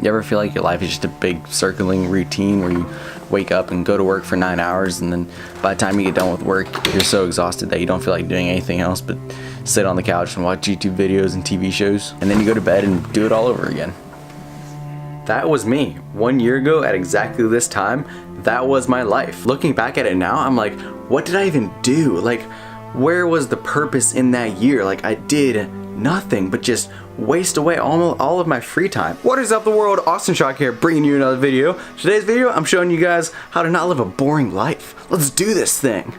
You ever feel like your life is just a big circling routine where you wake up and go to work for 9 hours, and then by the time you get done with work, you're so exhausted that you don't feel like doing anything else but sit on the couch and watch YouTube videos and TV shows, and then you go to bed and do it all over again? That was me 1 year ago at exactly this time. That was my life. Looking back at it now, I'm like, what did I even do? Like, where was the purpose in that year? Like, I did nothing but just waste away all of my free time. What is up, the world? Austin Schrock here, bringing you another video. Today's video, I'm showing you guys how to not live a boring life. Let's do this thing.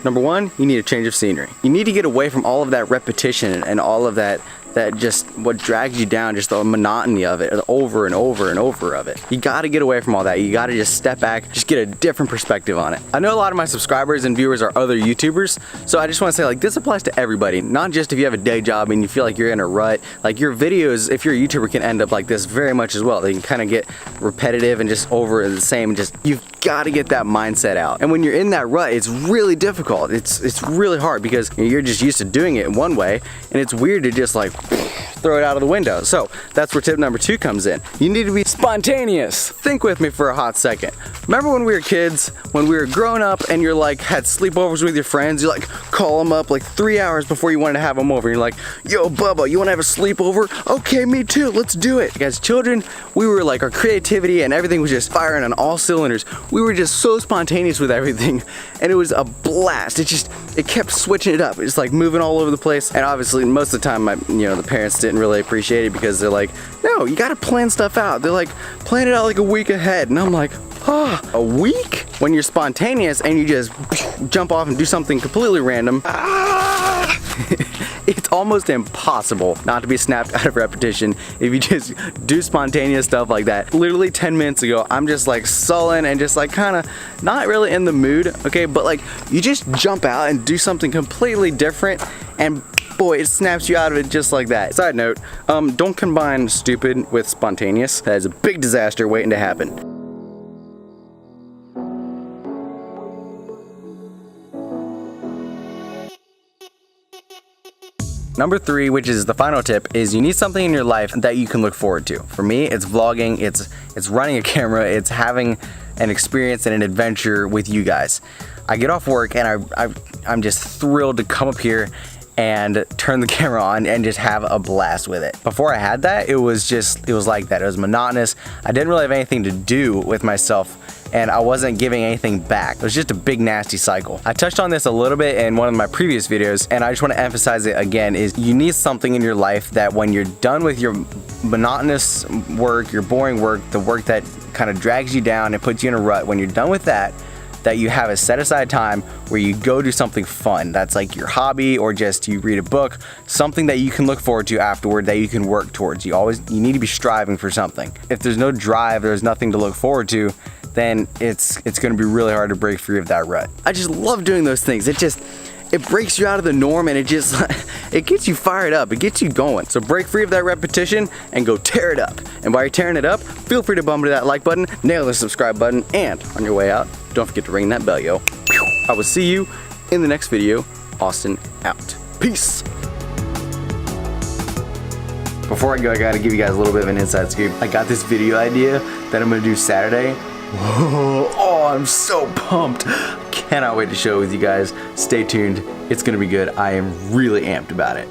Number one, you need a change of scenery. You need to get away from all of that repetition and all of that just what drags you down, just the monotony of it, over and over and over of it. You gotta get away from all that. You gotta just step back, just get a different perspective on it. I know a lot of my subscribers and viewers are other YouTubers, so I just wanna say, like, this applies to everybody, not just if you have a day job and you feel like you're in a rut. Like, your videos, if you're a YouTuber, can end up like this very much as well. They can kind of get repetitive and just over the same. Just, you've gotta get that mindset out. And when you're in that rut, it's really difficult. It's really hard because you're just used to doing it in one way, and it's weird to just like throw it out of the window. So that's where tip number two comes in. You need to be spontaneous. Think with me for a hot second. Remember when we were kids, when we were growing up and you're like had sleepovers with your friends, you like call them up like 3 hours before you wanted to have them over. You're like, yo, Bubba, you want to have a sleepover? Okay, me too, let's do it. As children, we were like, our creativity and everything was just firing on all cylinders. We were just so spontaneous with everything, and it was a blast. It kept switching it up. It's like moving all over the place. And obviously most of the time, the parents didn't really appreciate it because they're like, no, you gotta plan stuff out. They're like, plan it out like a week ahead. And I'm like, a week? When you're spontaneous and you just jump off and do something completely random, it's almost impossible not to be snapped out of repetition if you just do spontaneous stuff like that. Literally 10 minutes ago, I'm just like sullen and just like kind of not really in the mood, okay? But like, you just jump out and do something completely different, and boy, it snaps you out of it just like that. Side note, don't combine stupid with spontaneous. That is a big disaster waiting to happen. Number three, which is the final tip, is you need something in your life that you can look forward to. For me, it's vlogging, it's running a camera, it's having an experience and an adventure with you guys. I get off work and I'm just thrilled to come up here and turn the camera on and just have a blast with it. Before I had that, it was like that. It was monotonous. I didn't really have anything to do with myself, and I wasn't giving anything back. It was just a big nasty cycle. I touched on this a little bit in one of my previous videos, and I just want to emphasize it again, is you need something in your life that when you're done with your monotonous work, your boring work, the work that kind of drags you down and puts you in a rut, when you're done with that you have a set aside time where you go do something fun. That's like your hobby, or just you read a book, something that you can look forward to afterward, that you can work towards. You need to be striving for something. If there's no drive, there's nothing to look forward to, then it's going to be really hard to break free of that rut. I just love doing those things. It breaks you out of the norm, and it gets you fired up. It gets you going. So break free of that repetition and go tear it up. And while you're tearing it up, feel free to bump to that like button, nail the subscribe button, and on your way out, don't forget to ring that bell, yo. I will see you in the next video. Austin out. Peace. Before I go, I gotta give you guys a little bit of an inside scoop. I got this video idea that I'm gonna do Saturday. Whoa, oh, I'm so pumped. Cannot wait to show it with you guys. Stay tuned. It's gonna be good. I am really amped about it.